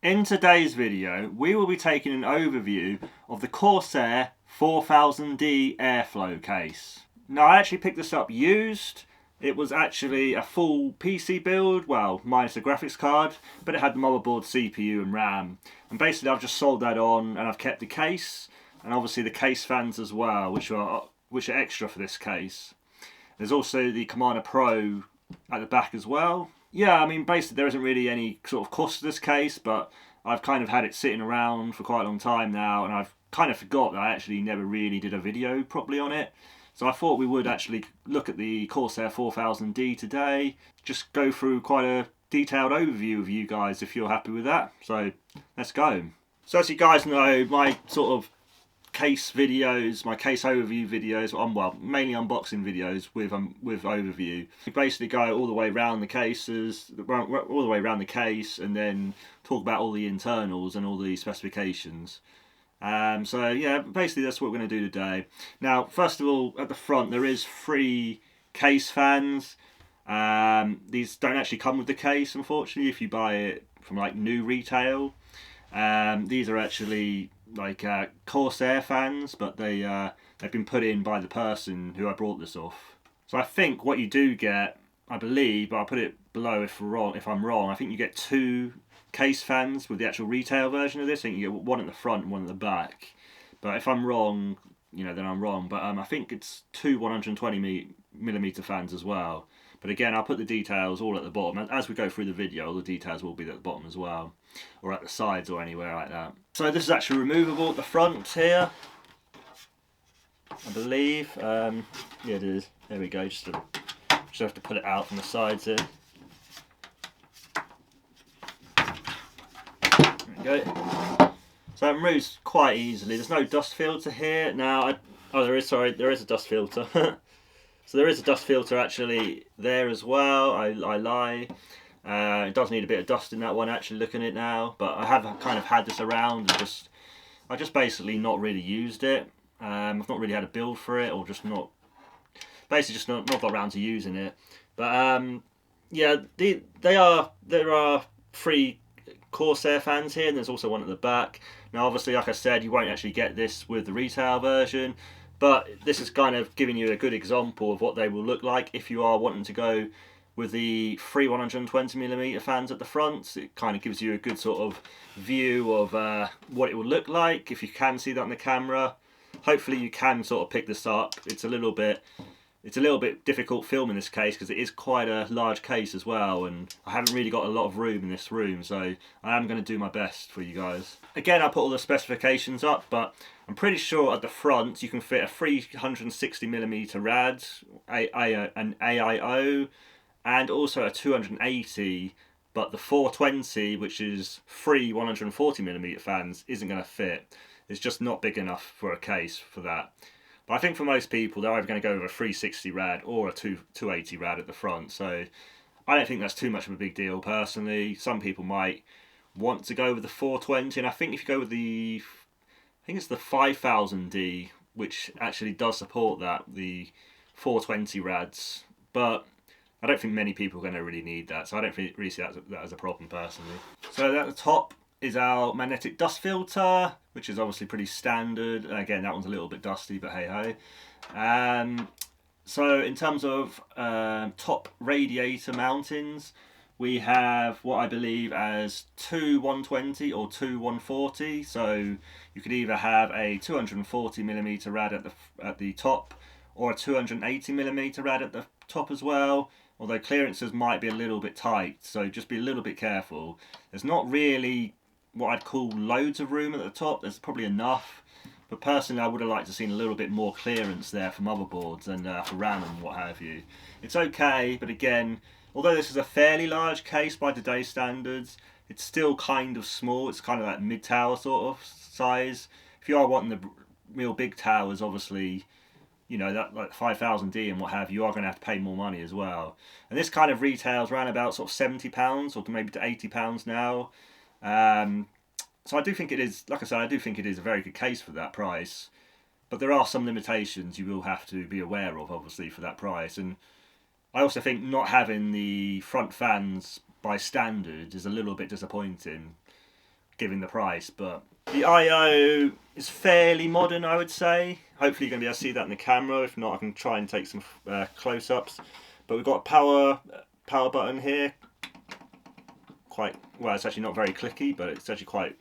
In today's video, we will be taking an overview of the Corsair 4000D airflow case. Now, I actually picked this up used. It was actually a full PC build, well, minus the graphics card, but it had the motherboard, CPU and RAM. And basically I've just sold that on and I've kept the case, and obviously the case fans as well, which are extra for this case. There's also the Commander Pro at the back as well. Yeah, I mean, basically there isn't really any sort of cost to this case, but I've kind of had it sitting around for quite a long time now, and I've kind of forgot that I actually never really did a video properly on it. So I thought we would actually look at the Corsair 4000D today, just go through quite a detailed overview of you guys if you're happy with that. So let's go. So as you guys know, my sort of case videos, my case overview videos, well, mainly unboxing videos with overview. We basically go all the way around the cases, all the way around the case, and then talk about all the internals and all the specifications. So yeah, basically that's what we're going to do today. Now, first of all, at the front there is 3 case fans. These don't actually come with the case, unfortunately, if you buy it from like new retail. These are actually like Corsair fans, but they've been put in by the person who I brought this off. So I think what you do get, I believe, but I'll put it below if I'm wrong, I think you get 2 case fans with the actual retail version of this. I think you get one at the front and one at the back. But if I'm wrong, you know, then I'm wrong. But I think it's 2 120mm fans as well. But again, I'll put the details all at the bottom. As we go through the video, all the details will be at the bottom as well, or at the sides or anywhere like that. So this is actually removable at the front here, I believe. Yeah, it is. There we go. Just have to pull it out from the sides here. There we go. So it removes quite easily. There's no dust filter here. Now, there is a dust filter. So there is a dust filter actually there as well. I lie. It does need a bit of dust in that one, actually, looking at it now. But I have kind of had this around and I just basically not really used it. I've not really had a build for it, or just not got around to using it. But yeah, there are 3 Corsair fans here, and there's also one at the back. Now, obviously, like I said, you won't actually get this with the retail version, but this is kind of giving you a good example of what they will look like if you are wanting to go with the 3 120mm fans at the front. It kind of gives you a good sort of view of what it will look like, if you can see that on the camera. Hopefully you can sort of pick this up. It's a little bit difficult filming this case because it is quite a large case as well, and I haven't really got a lot of room in this room, so I am going to do my best for you guys. Again, I'll put all the specifications up, but I'm pretty sure at the front you can fit a 360mm rad, an AIO, and also a 280, but the 420, which is 3 140mm fans, isn't going to fit. It's just not big enough for a case for that. But I think for most people, they're either going to go with a 360 rad or a 280 rad at the front. So I don't think that's too much of a big deal, personally. Some people might want to go with the 420, and I think if you go with I think it's the 5000D, which actually does support that, the 420 rads. But I don't think many people are going to really need that, so I don't really see that as a problem, personally. So at the top is our magnetic dust filter, which is obviously pretty standard. Again, that one's a little bit dusty, but hey ho. So in terms of top radiator mountings, we have what I believe as 2 120 or 2 140. So you could either have a 240mm rad at the top, or a 280mm rad at the top as well. Although clearances might be a little bit tight, so just be a little bit careful. There's not really what I'd call loads of room at the top. There's probably enough, but personally I would have liked to seen a little bit more clearance there for motherboards and for RAM and what have you. It's okay, but again, although this is a fairly large case by today's standards, it's still kind of small. It's kind of like mid-tower sort of size. If you are wanting the real big towers, obviously, you know, that like 5000D and what have you, are going to have to pay more money as well. And this kind of retails around about sort of £70 or maybe to £80 now. So I do think it is, like I said, I do think it is a very good case for that price. But there are some limitations you will have to be aware of, obviously, for that price. And I also think not having the front fans by standard is a little bit disappointing. given the price. But the I/O is fairly modern, I would say. Hopefully you're going to be able to see that in the camera. If not, I can try and take some close-ups. But we've got a power button here. Quite well, it's actually not very clicky, but it's actually quite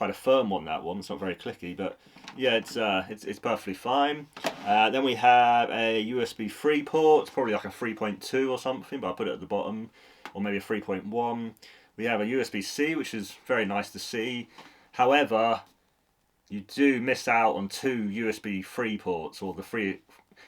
a firm one. That one, it's not very clicky, but yeah, it's perfectly fine. Then we have a USB 3 port, probably like a 3.2 or something, but I'll put it at the bottom, or maybe a 3.1. We have a USB-C, which is very nice to see. However, you do miss out on 2 USB 3 ports, or the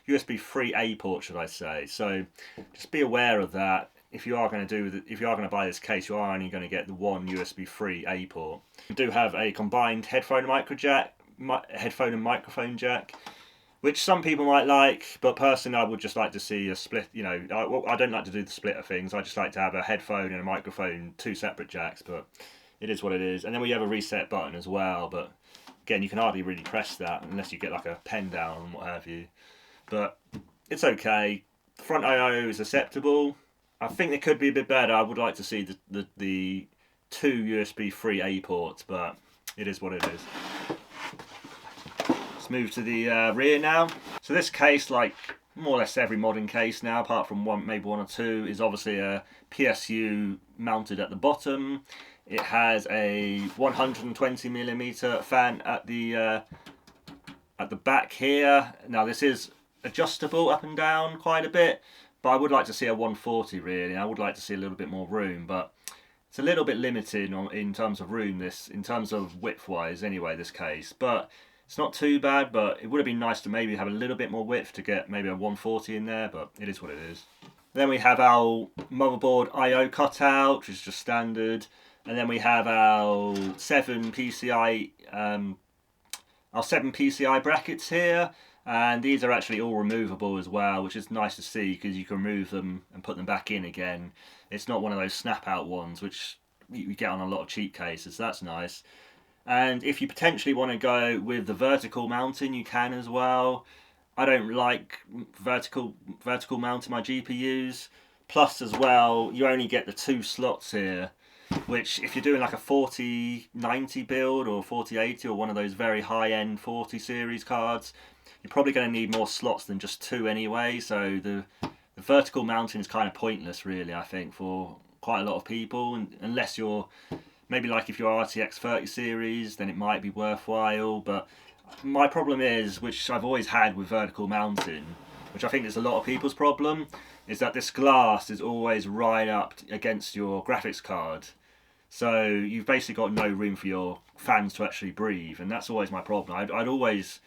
USB 3A port, should I say. So just be aware of that. If you are going to buy this case, you are only going to get the one USB 3A port. We do have a combined headphone and microphone jack, which some people might like, but personally I would just like to see a split. You know, I don't like to do the splitter things. I just like to have a headphone and a microphone, 2 separate jacks, but it is what it is. And then we have a reset button as well, but again, you can hardly really press that unless you get like a pen down and what have you. But it's okay. The front I/O is acceptable. I think it could be a bit better. I would like to see the 2 USB 3A ports, but it is what it is. Let's move to the rear now. So this case, like more or less every modern case now, apart from maybe one or two, is obviously a PSU mounted at the bottom. It has a 120mm fan at the back here. Now this is adjustable up and down quite a bit, but I would like to see a 140 really. I would like to see a little bit more room, but it's a little bit limited in terms of room, in terms of width wise anyway, this case. But it's not too bad, but it would have been nice to maybe have a little bit more width to get maybe a 140 in there, but it is what it is. Then we have our motherboard I/O cutout, which is just standard. And then we have our 7 PCI brackets here. And these are actually all removable as well, which is nice to see because you can remove them and put them back in again. It's not one of those snap out ones which you get on a lot of cheap cases. That's nice. And if you potentially want to go with the vertical mounting, you can as well. I don't like vertical mounting my GPUs. Plus as well, you only get the 2 slots here, which if you're doing like a 4090 build or 4080 or one of those very high-end 40 series cards, you're probably going to need more slots than just 2 anyway. So the vertical mounting is kind of pointless really, I think, for quite a lot of people, and unless you're maybe like if you're RTX 30 series, then it might be worthwhile. But my problem is, which I've always had with vertical mounting, which I think is a lot of people's problem, is that this glass is always right up against your graphics card. So you've basically got no room for your fans to actually breathe, and that's always my problem. I'd always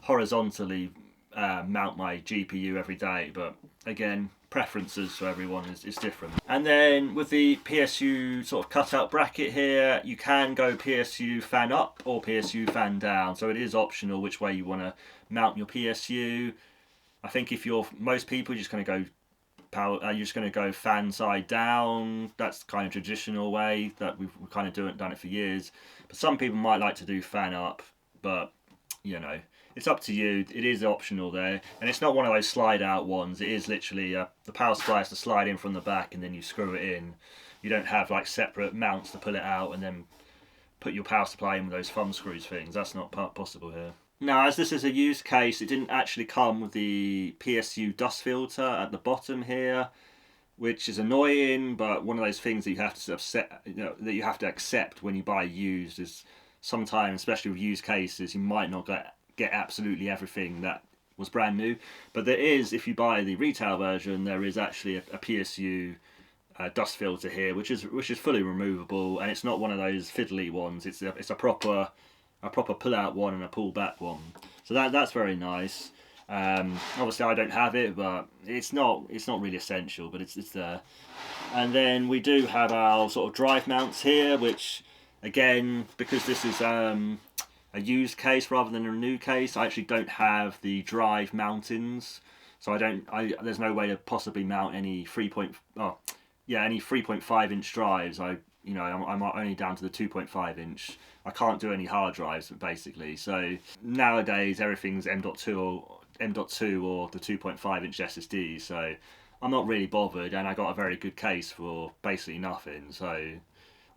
horizontally mount my GPU every day, but again, preferences for everyone is different. And then with the PSU sort of cutout bracket here, you can go PSU fan up or PSU fan down, so it is optional which way you want to mount your PSU. I think if most people are just going to go you're just going to go fan side down. That's kind of traditional way that we've kind of done it for years. But some people might like to do fan up, but you know, it's up to you. It is optional there, and it's not one of those slide out ones. It is literally the power supply has to slide in from the back, and then you screw it in. You don't have like separate mounts to pull it out and then put your power supply in with those thumb screws things. That's not possible here. Now, as this is a used case, it didn't actually come with the PSU dust filter at the bottom here, which is annoying, but one of those things that you have to accept when you buy used is sometimes, especially with used cases, you might not get absolutely everything that was brand new. But there is, if you buy the retail version, there is actually a PSU dust filter here, which is fully removable, and it's not one of those fiddly ones. It's a proper pull out one and a pull back one. So that's very nice. Obviously I don't have it, but it's not really essential, but it's there. And then we do have our sort of drive mounts here, which again, because this is a used case rather than a new case, I actually don't have the drive mountings, so there's no way to possibly mount any 3.5 inch drives. I'm only down to the 2.5 inch. I can't do any hard drives basically. So nowadays everything's M.2 or the 2.5 inch SSD. So I'm not really bothered, and I got a very good case for basically nothing. So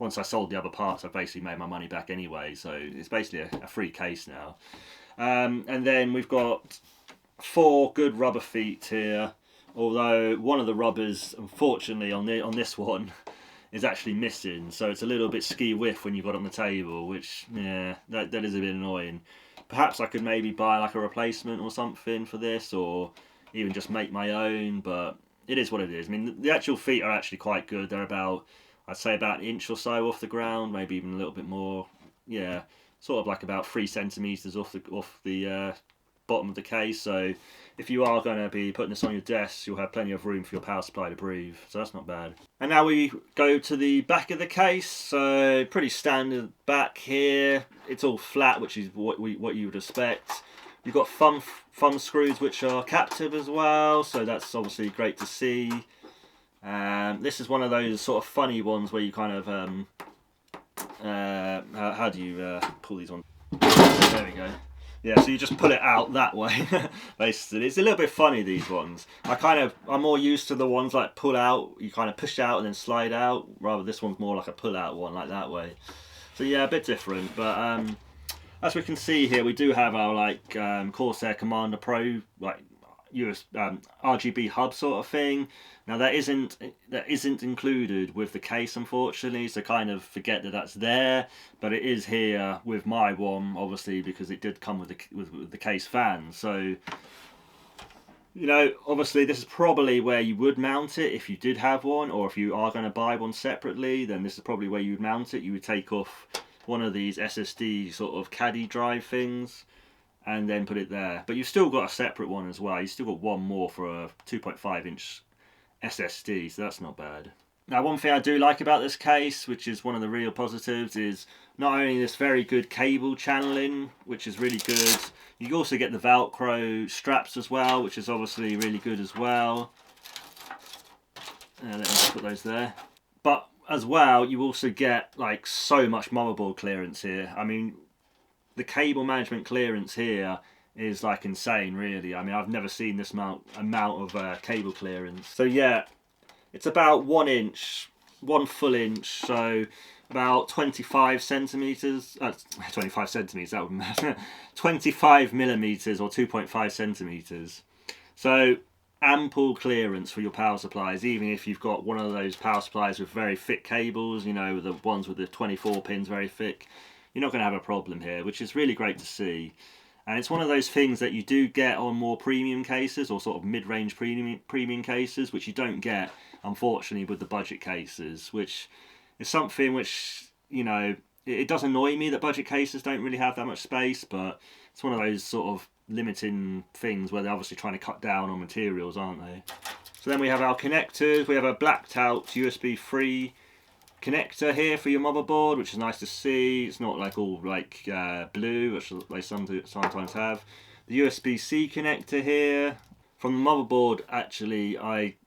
once I sold the other parts, I've basically made my money back anyway. So it's basically a free case now. And then we've got 4 good rubber feet here. Although one of the rubbers, unfortunately, on this one, is actually missing. So it's a little bit ski-whiff when you've got it on the table, which, yeah, that is a bit annoying. Perhaps I could maybe buy like a replacement or something for this, or even just make my own, but it is what it is. I mean, the actual feet are actually quite good. They're about, I'd say about an inch or so off the ground, maybe even a little bit more. Yeah, sort of like about 3 centimeters off the bottom of the case. So if you are going to be putting this on your desk, you'll have plenty of room for your power supply to breathe. So that's not bad. And now we go to the back of the case. So pretty standard back here. It's all flat, which is what you would expect. You've got thumb screws which are captive as well, so that's obviously great to see. This is one of those sort of funny ones where you kind of how do you pull these on? There we go. Yeah, so you just pull it out that way. Basically, it's a little bit funny, these ones. I'm more used to the ones like pull out. You kind of push out and then slide out. Rather, this one's more like a pull out one, like that way. So yeah, a bit different. But as we can see here, we do have our like Corsair Commander Pro like RGB hub sort of thing. Now that isn't included with the case, unfortunately, so kind of forget that that's there, but it is here with my one, obviously, because it did come with the case fan. So, you know, obviously this is probably where you would mount it if you did have one, or if you are going to buy one separately, then this is probably where you would mount it. You would take off one of these SSD sort of caddy drive things and then put it there, but you've still got a separate one as well. You've still got one more for a 2.5 inch SSD, so that's not bad. Now, one thing I do like about this case, which is one of the real positives, is not only this very good cable channeling, which is really good, you also get the Velcro straps as well, which is obviously really good as well. Let me just put those there. But as well, you also get like so much motherboard clearance here. I mean, the cable management clearance here is like insane, really. I mean, I've never seen this amount of cable clearance. So yeah, it's about 1 inch, 1 full inch, so about 25 centimeters. 25 centimeters, that would matter. 25 millimeters or 2.5 centimeters. So ample clearance for your power supplies, even if you've got one of those power supplies with very thick cables, you know, the ones with the 24 pins very thick. You're not going to have a problem here, which is really great to see. And it's one of those things that you do get on more premium cases, or sort of mid-range premium cases, which you don't get, unfortunately, with the budget cases, which is something which, you know, it does annoy me that budget cases don't really have that much space, but it's one of those sort of limiting things where they're obviously trying to cut down on materials, aren't they? So then we have our connectors. We have a blacked out USB-3 connector here for your motherboard, which is nice to see. It's not like all like blue, which they sometimes have. The USB-C connector here from the motherboard. Actually, I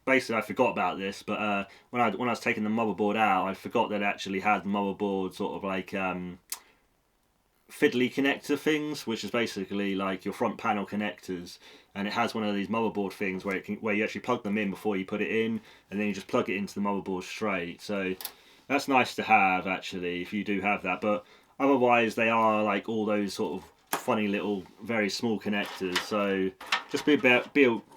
forgot about this, but when I was taking the motherboard out, I forgot that it actually had the motherboard sort of like fiddly connector things, which is basically like your front panel connectors, and it has one of these motherboard things where you actually plug them in before you put it in, and then you just plug it into the motherboard straight. So that's nice to have, actually, if you do have that. But otherwise, they are like all those sort of funny little very small connectors, so just be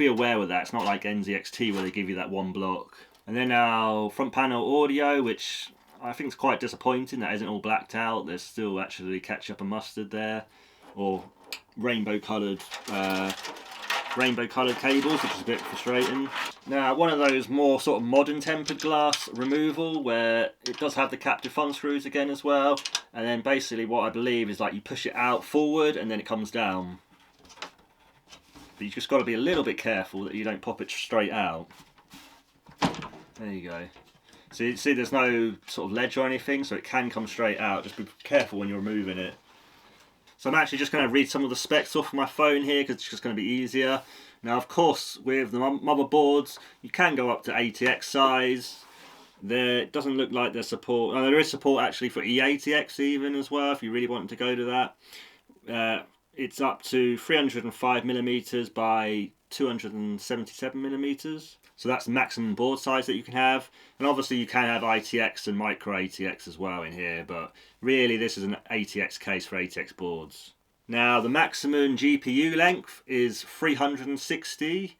aware with that. It's not like NZXT where they give you that one block. And then our front panel audio, which I think is quite disappointing that isn't all blacked out. There's still actually ketchup and mustard there, or rainbow coloured cables, which is a bit frustrating. Now, one of those more sort of modern tempered glass removal, where it does have the captive thumb screws again as well, and then basically what I believe is like you push it out forward and then it comes down. But you just got to be a little bit careful that you don't pop it straight out. There you go. So you see there's no sort of ledge or anything, so it can come straight out. Just be careful when you're removing it. So I'm actually just going to read some of the specs off my phone here, because it's just going to be easier. Now, of course, with the motherboards, you can go up to ATX size. There doesn't look like there's support. There is support actually for eATX even as well, if you really want to go to that. It's up to 305mm by 277mm. So that's the maximum board size that you can have. And obviously you can have ITX and micro ATX as well in here, but really this is an ATX case for ATX boards. Now the maximum GPU length is 360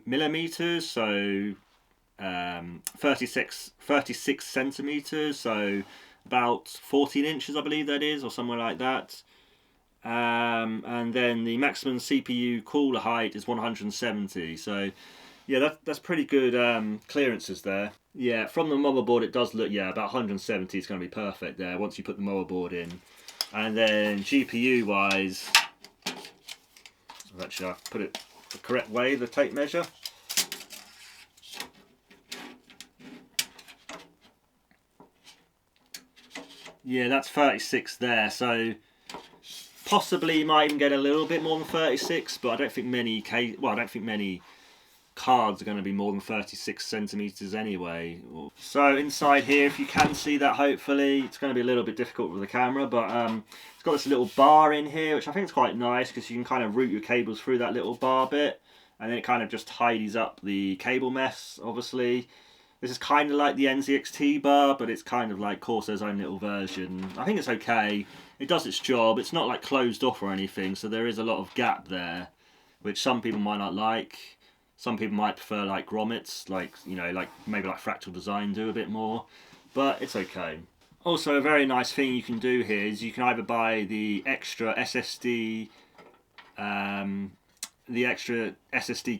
millimeters, so 36 centimeters, so about 14 inches I believe that is, or somewhere like that. And then the maximum CPU cooler height is 170, so yeah, that's pretty good clearances there. Yeah, from the motherboard it does look, yeah, about 170 is going to be perfect there once you put the motherboard in. And then GPU wise, actually I've put it the correct way, the tape measure. Yeah, that's 36 there, so possibly you might even get a little bit more than 36, but I don't think many cards are going to be more than 36 centimeters anyway. So inside here, if you can see that, hopefully it's going to be a little bit difficult with the camera, but it's got this little bar in here, which I think is quite nice because you can kind of route your cables through that little bar bit, and then it kind of just tidies up the cable mess. Obviously this is kind of like the NZXT bar, but it's kind of like Corsair's own little version. I think it's okay. It does its job. It's not like closed off or anything, so there is a lot of gap there, which some people might not like. Some people might prefer like grommets, like, you know, like maybe like Fractal Design do a bit more, but it's okay. Also, a very nice thing you can do here is you can either buy the extra SSD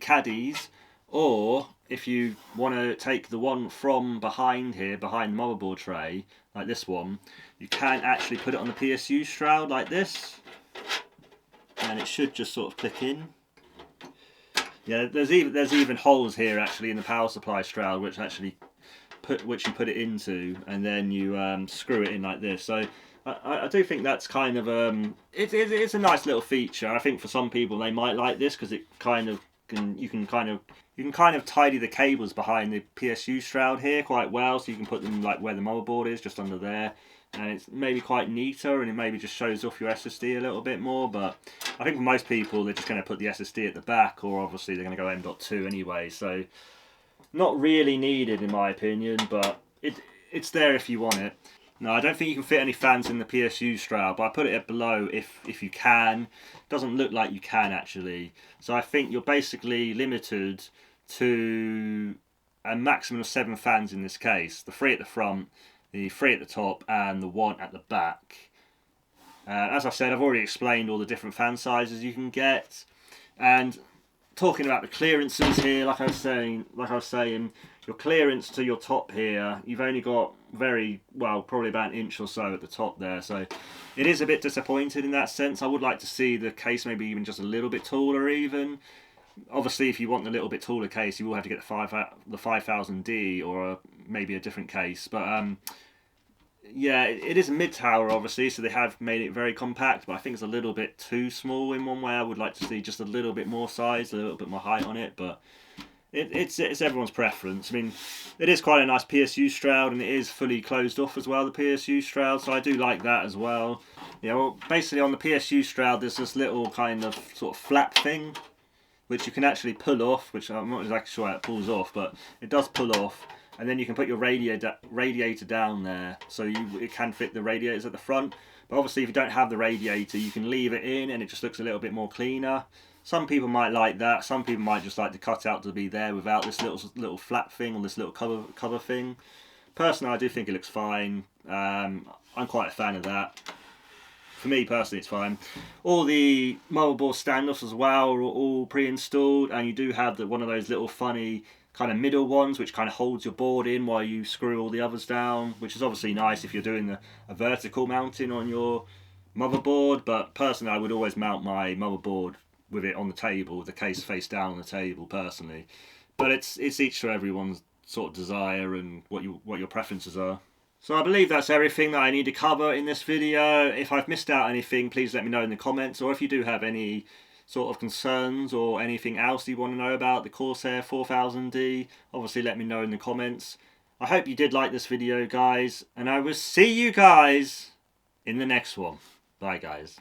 caddies, or if you want to take the one from behind here, behind the motherboard tray, like this one, you can actually put it on the PSU shroud like this, and it should just sort of click in. Yeah, there's even holes here actually in the power supply shroud, which you put it into, and then you screw it in like this. So I do think that's kind of it's a nice little feature. I think for some people they might like this because it kind of you can kind of tidy the cables behind the PSU shroud here quite well, so you can put them like where the motherboard is, just under there. And it's maybe quite neater, and it maybe just shows off your SSD a little bit more, but I think for most people they're just going to put the SSD at the back, or obviously they're going to go M.2 anyway, so not really needed in my opinion, but it's there if you want it. No, I don't think you can fit any fans in the PSU shroud, but I put it at below if you can. It doesn't look like you can actually, so I think you're basically limited to a maximum of 7 fans in this case, the 3 at the front, the 3 at the top, and the 1 at the back. As I said, I've already explained all the different fan sizes you can get, and talking about the clearances here, like I was saying, your clearance to your top here, you've only got probably about an inch or so at the top there, so it is a bit disappointed in that sense. I would like to see the case maybe even just a little bit taller even. Obviously, if you want a little bit taller case, you will have to get the 5000D or maybe a different case. But yeah, it is a mid-tower, obviously, so they have made it very compact. But I think it's a little bit too small in one way. I would like to see just a little bit more size, a little bit more height on it. But it's everyone's preference. I mean, it is quite a nice PSU shroud, and it is fully closed off as well, the PSU shroud. So I do like that as well. Yeah, well, basically on the PSU shroud, there's this little kind of sort of flap thing, which you can actually pull off, which I'm not exactly sure how it pulls off, but it does pull off, and then you can put your radiator down there, so it can fit the radiators at the front. But obviously if you don't have the radiator, you can leave it in and it just looks a little bit more cleaner. Some people might like that, some people might just like the cutout to be there without this little flap thing or this little cover thing. Personally, I do think it looks fine. I'm quite a fan of that. For me personally, it's fine. All the motherboard standoffs as well are all pre-installed, and you do have one of those little funny kind of middle ones which kind of holds your board in while you screw all the others down, which is obviously nice if you're doing a vertical mounting on your motherboard. But personally, I would always mount my motherboard with it on the table, with the case face down on the table personally. But it's each to everyone's sort of desire and what your preferences are. So I believe that's everything that I need to cover in this video. If I've missed out anything, please let me know in the comments, or if you do have any sort of concerns or anything else you want to know about the Corsair 4000D, obviously let me know in the comments. I hope you did like this video, guys, and I will see you guys in the next one. Bye, guys.